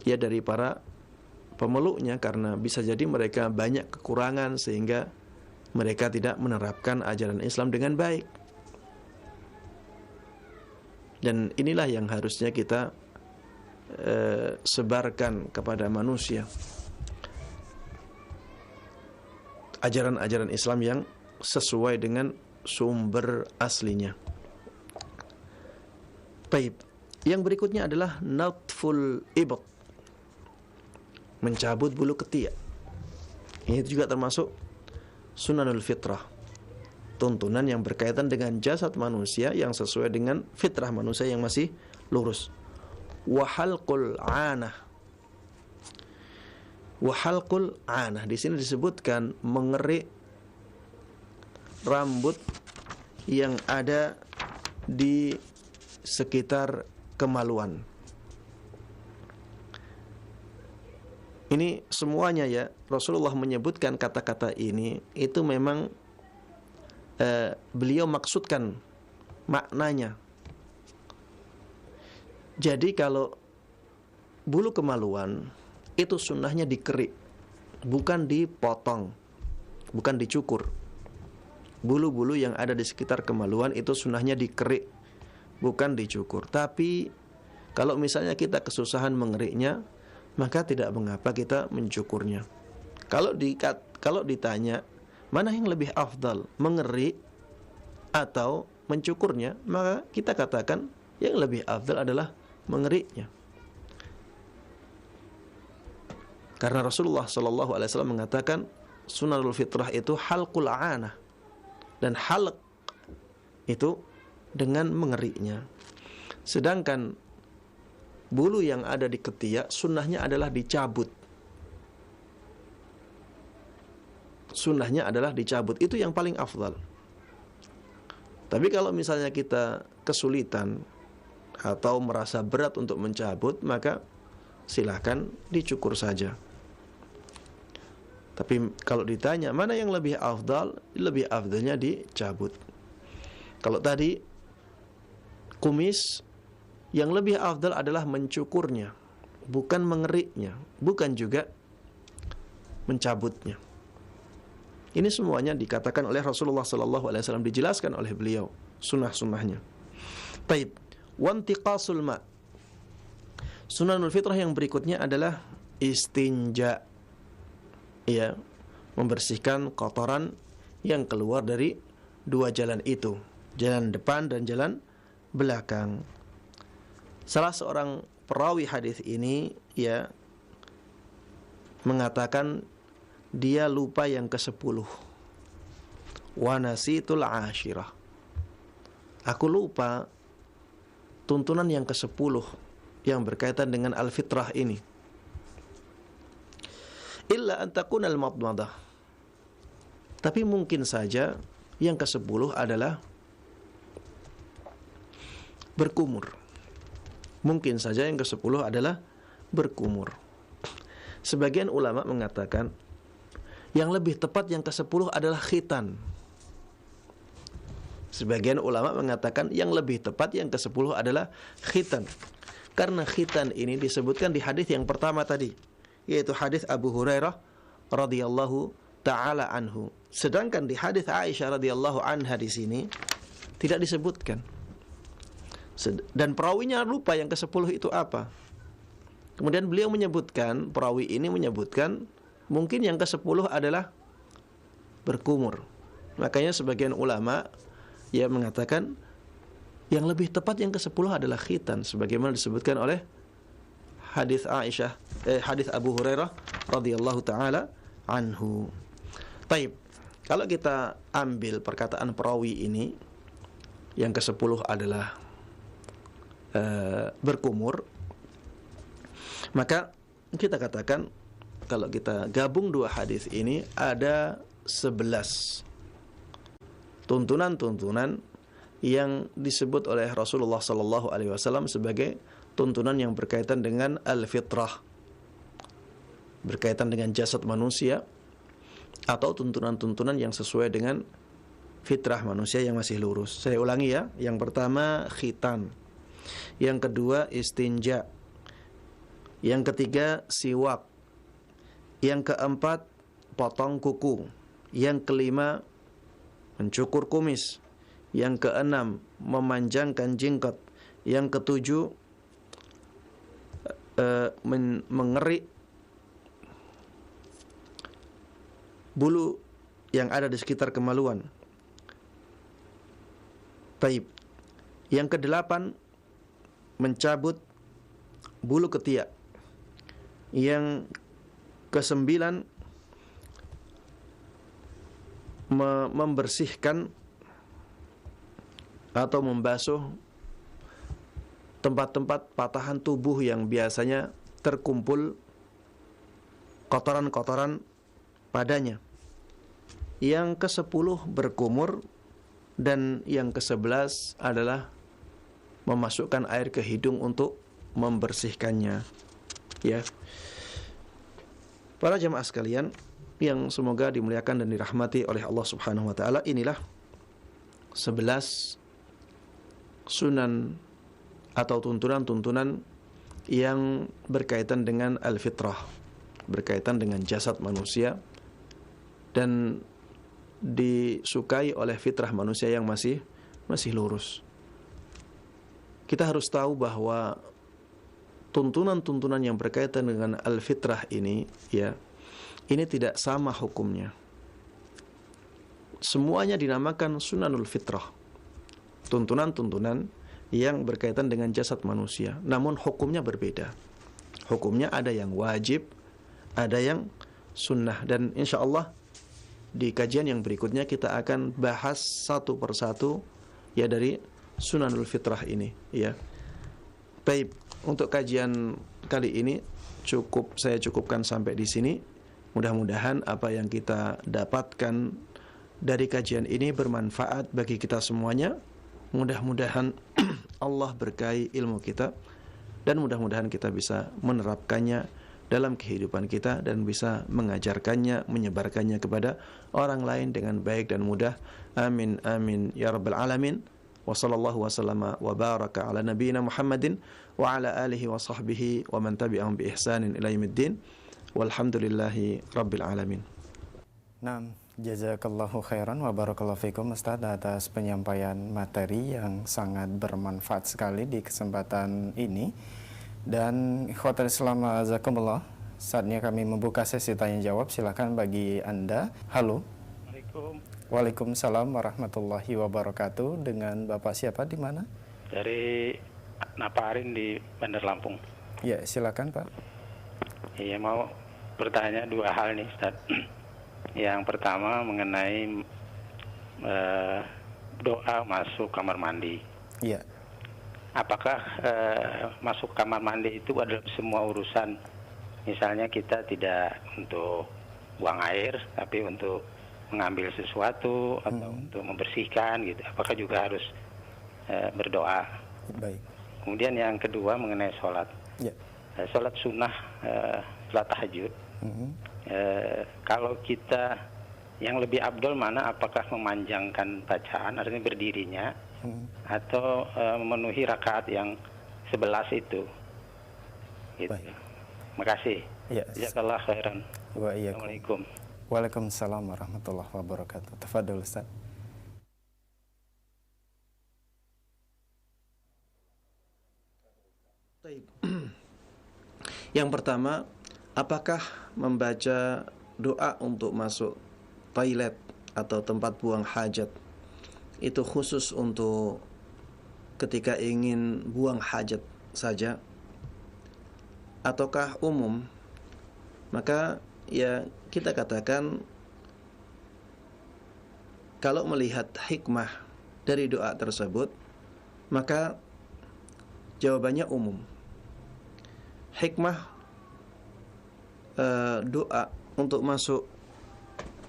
ya dari para pemeluknya, karena bisa jadi mereka banyak kekurangan sehingga mereka tidak menerapkan ajaran Islam dengan baik. Dan inilah yang harusnya kita sebarkan kepada manusia. Ajaran-ajaran Islam yang sesuai dengan sumber aslinya. Baik. Yang berikutnya adalah natful ibad, mencabut bulu ketiak. Ini juga termasuk sunanul fitrah, tuntunan yang berkaitan dengan jasad manusia yang sesuai dengan fitrah manusia yang masih lurus. Wa halqul anah. Wahalqul anah, di sini disebutkan mengerik rambut yang ada di sekitar kemaluan. Ini semuanya ya, Rasulullah menyebutkan kata-kata ini itu memang beliau maksudkan maknanya. Jadi kalau bulu kemaluan itu sunnahnya dikerik, bukan dipotong, bukan dicukur. Bulu-bulu yang ada di sekitar kemaluan itu sunnahnya dikerik, bukan dicukur. Tapi kalau misalnya kita kesusahan mengeriknya, maka tidak mengapa kita mencukurnya. Kalau ditanya mana yang lebih afdal, mengerik atau mencukurnya, maka kita katakan yang lebih afdal adalah mengeriknya. Karena Rasulullah SAW mengatakan sunanul fitrah itu halqul anah, dan halq itu dengan mengeriknya. Sedangkan bulu yang ada di ketiak sunnahnya adalah dicabut. Sunnahnya adalah dicabut, itu yang paling afdal. Tapi kalau misalnya kita kesulitan atau merasa berat untuk mencabut, maka silakan dicukur saja. Tapi kalau ditanya mana yang lebih afdal, lebih afdalnya dicabut. Kalau tadi kumis, yang lebih afdal adalah mencukurnya, bukan mengeriknya, bukan juga mencabutnya. Ini semuanya dikatakan oleh Rasulullah SAW, dijelaskan oleh beliau sunnah-sunnahnya. Taib, wantiqasul ma. Sunanul fitrah yang berikutnya adalah istinja, ya, membersihkan kotoran yang keluar dari dua jalan itu, jalan depan dan jalan belakang. Salah seorang perawi hadis ini, ya, mengatakan dia lupa yang ke-10. Wa nasitul ashirah. Aku lupa tuntunan yang ke-10 yang berkaitan dengan al-fitrah ini. Illa an takuna al-madmadah. Tapi mungkin saja yang ke-10 adalah berkumur. Mungkin saja yang ke-10 adalah berkumur. Sebagian ulama mengatakan yang lebih tepat yang ke-10 adalah khitan. Sebagian ulama mengatakan yang lebih tepat yang ke-10 adalah khitan. Karena khitan ini disebutkan di hadis yang pertama tadi, yaitu hadis Abu Hurairah radhiyallahu taala anhu. Sedangkan di hadis Aisyah radhiyallahu anha di sini tidak disebutkan. Dan perawinya lupa yang ke-10 itu apa. Kemudian beliau menyebutkan, perawi ini menyebutkan mungkin yang ke-10 adalah berkumur. Makanya sebagian ulama ya mengatakan yang lebih tepat yang ke-10 adalah khitan, sebagaimana disebutkan oleh hadis Aisyah, hadis Abu Hurairah radhiyallahu taala anhu. Taib. Kalau kita ambil perkataan perawi ini, yang ke-10 adalah berkumur, maka kita katakan kalau kita gabung dua hadis ini ada 11 tuntunan-tuntunan yang disebut oleh Rasulullah sallallahu alaihi wasallam sebagai tuntunan yang berkaitan dengan al-fitrah, berkaitan dengan jasad manusia, atau tuntunan-tuntunan yang sesuai dengan fitrah manusia yang masih lurus. Saya ulangi ya. Yang pertama khitan, yang kedua istinja, yang ketiga siwak, yang keempat potong kuku, yang kelima mencukur kumis, yang keenam memanjangkan jenggot, yang ketujuh mengerik bulu yang ada di sekitar kemaluan. Taib. Yang kedelapan mencabut bulu ketiak. Yang kesembilan membersihkan atau membasuh tempat-tempat patahan tubuh yang biasanya terkumpul kotoran-kotoran padanya. Yang ke-10 berkumur, dan yang ke-11 adalah memasukkan air ke hidung untuk membersihkannya. Ya. Para jemaah sekalian yang semoga dimuliakan dan dirahmati oleh Allah Subhanahu wa taala, inilah 11 sunan atau tuntunan-tuntunan yang berkaitan dengan al-fitrah, berkaitan dengan jasad manusia dan disukai oleh fitrah manusia yang masih lurus. Kita harus tahu bahwa tuntunan-tuntunan yang berkaitan dengan al-fitrah ini, ya, ini tidak sama hukumnya. Semuanya dinamakan sunanul fitrah, tuntunan-tuntunan yang berkaitan dengan jasad manusia, namun hukumnya berbeda. Hukumnya ada yang wajib, ada yang sunnah, dan insya Allah di kajian yang berikutnya kita akan bahas satu persatu ya dari sunanul fitrah ini, ya. Baik, untuk kajian kali ini saya cukupkan sampai di sini. Mudah-mudahan apa yang kita dapatkan dari kajian ini bermanfaat bagi kita semuanya. Mudah-mudahan Allah berkahi ilmu kita, dan mudah-mudahan kita bisa menerapkannya dalam kehidupan kita dan bisa mengajarkannya, menyebarkannya kepada orang lain dengan baik dan mudah. Amin amin ya rabbal alamin. Wa sallallahu wasallama wa baraka ala nabiyyina Muhammadin wa ala alihi wa sahbihi wa man tabi'ahum bi ihsanin ila yaumiddin. Walhamdulillahi rabbil alamin. Nah, jazakallahu khairan wa barakallahu fikum Ustaz atas penyampaian materi yang sangat bermanfaat sekali di kesempatan ini. Dan ikhwatal Islam azakumullah, saatnya kami membuka sesi tanya jawab. Silakan bagi Anda. Halo. Assalamualaikum. Waalaikumsalam warahmatullahi wabarakatuh. Dengan Bapak siapa, di mana? Dari Naparin di Bandar Lampung. Ya, silakan Pak. Iya, mau bertanya dua hal nih Ustaz. Yang pertama mengenai doa masuk kamar mandi. Iya. Apakah masuk kamar mandi itu adalah semua urusan? Misalnya kita tidak untuk buang air, tapi untuk mengambil sesuatu atau untuk membersihkan gitu. Apakah juga harus berdoa? Baik. Kemudian yang kedua mengenai sholat. Ya. Sholat sunnah, sholat tahajud. Kalau kita yang lebih afdol mana? Apakah memanjangkan bacaan, artinya berdirinya, atau memenuhi rakaat yang 11 itu? Gitu. Baik. Makasih. Ya. Jazakallah khairan. Wa iyyakum. Assalamualaikum. Waalaikumsalam warahmatullahi wabarakatuh. Tafadhol Ustaz. Yang pertama, apakah membaca doa untuk masuk toilet atau tempat buang hajat itu khusus untuk ketika ingin buang hajat saja ataukah umum? Maka ya kita katakan kalau melihat hikmah dari doa tersebut, maka jawabannya umum. Hikmah doa untuk masuk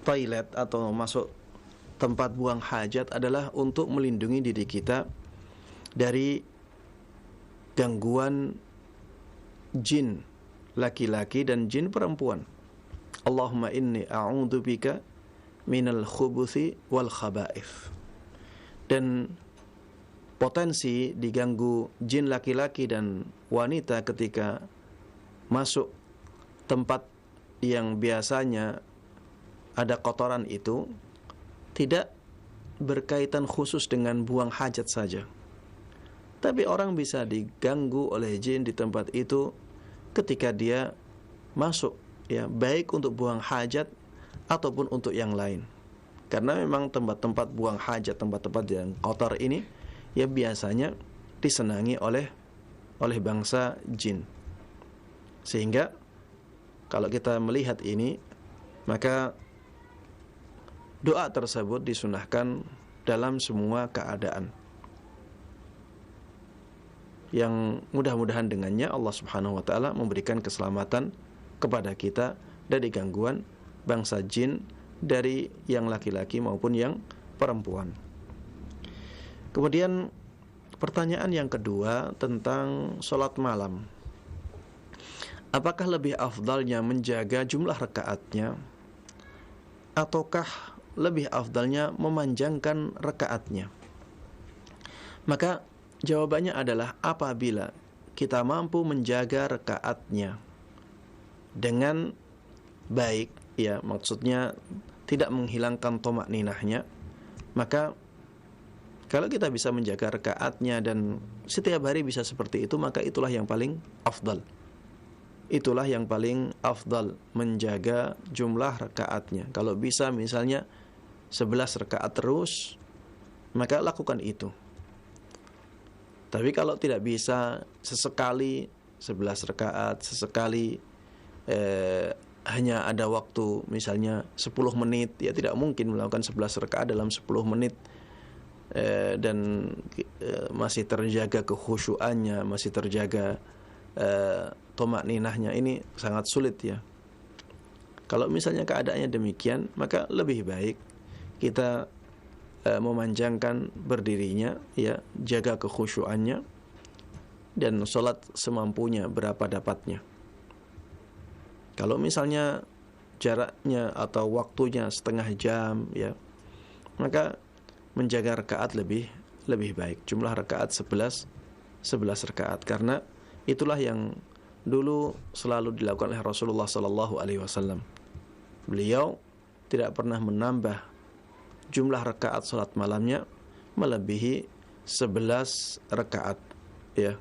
toilet atau masuk tempat buang hajat adalah untuk melindungi diri kita dari gangguan jin laki-laki dan jin perempuan. Allahumma inni a'udzubika minal khubuthi wal khaba'ith. Dan potensi diganggu jin laki-laki dan wanita ketika masuk tempat yang biasanya ada kotoran itu tidak berkaitan khusus dengan buang hajat saja. Tapi orang bisa diganggu oleh jin di tempat itu ketika dia masuk, ya, baik untuk buang hajat ataupun untuk yang lain. Karena memang tempat-tempat buang hajat, tempat-tempat yang kotor ini ya biasanya disenangi oleh bangsa jin. Sehingga kalau kita melihat ini, maka doa tersebut disunahkan dalam semua keadaan. Yang mudah-mudahan dengannya Allah Subhanahu wa taala memberikan keselamatan kepada kita dari gangguan bangsa jin, dari yang laki-laki maupun yang perempuan. Kemudian pertanyaan yang kedua tentang sholat malam. Apakah lebih afdalnya menjaga jumlah rakaatnya ataukah lebih afdalnya memanjangkan rakaatnya? Maka jawabannya adalah apabila kita mampu menjaga rakaatnya dengan baik, ya maksudnya tidak menghilangkan tomakninahnya, maka kalau kita bisa menjaga rakaatnya dan setiap hari bisa seperti itu, maka itulah yang paling afdal. Itulah yang paling afdal, menjaga jumlah rakaatnya. Kalau bisa misalnya 11 rakaat terus, maka lakukan itu. Tapi kalau tidak bisa, sesekali 11 rakaat, sesekali hanya ada waktu misalnya 10 menit, ya tidak mungkin melakukan 11 rakaat dalam 10 menit dan masih terjaga kekhusyuannya, masih terjaga tomakninahnya, ini sangat sulit ya. Kalau misalnya keadaannya demikian, maka lebih baik kita memanjangkan berdirinya, ya, jaga kekhusyuannya dan sholat semampunya berapa dapatnya. Kalau misalnya jaraknya atau waktunya setengah jam, ya, maka menjaga rakaat lebih baik. Jumlah rakaat 11 rakaat, karena itulah yang dulu selalu dilakukan oleh Rasulullah sallallahu alaihi wasallam. Beliau tidak pernah menambah jumlah rakaat salat malamnya melebihi 11 rakaat, ya.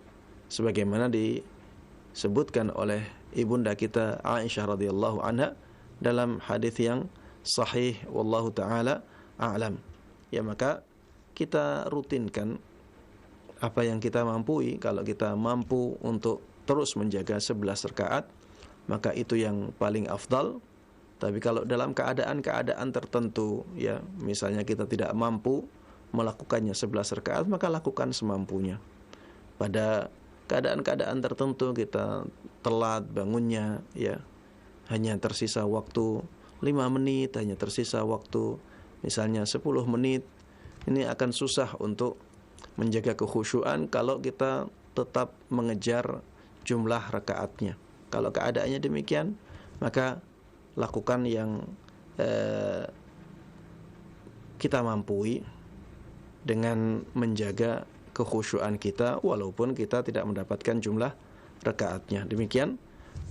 Sebagaimana disebutkan oleh ibunda kita Aisyah radhiyallahu anha dalam hadis yang sahih, wallahu taala a'lam. Ya, maka kita rutinkan apa yang kita mampu. Kalau kita mampu untuk terus menjaga 11 rakaat, maka itu yang paling afdal. Tapi kalau dalam keadaan-keadaan tertentu, ya, misalnya kita tidak mampu melakukannya 11 rakaat, maka lakukan semampunya. Pada keadaan-keadaan tertentu kita telat bangunnya, ya, hanya tersisa waktu 5 menit, hanya tersisa waktu misalnya 10 menit, ini akan susah untuk menjaga kekhusyuan kalau kita tetap mengejar jumlah rakaatnya. Kalau keadaannya demikian, maka lakukan yang kita mampu dengan menjaga kekhusyuan kita walaupun kita tidak mendapatkan jumlah rakaatnya. Demikian,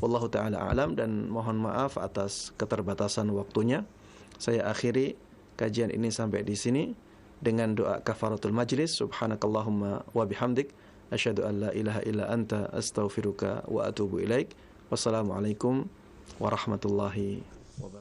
wallahu taala a'lam, dan mohon maaf atas keterbatasan waktunya. Saya akhiri kajian ini sampai di sini dengan doa kafaratul majlis. Subhanakallahumma wa bihamdik, asyhadu an la ilaha illa anta, astaghfiruka wa atubu ilaik. Wassalamualaikum warahmatullahi wabarakatuh.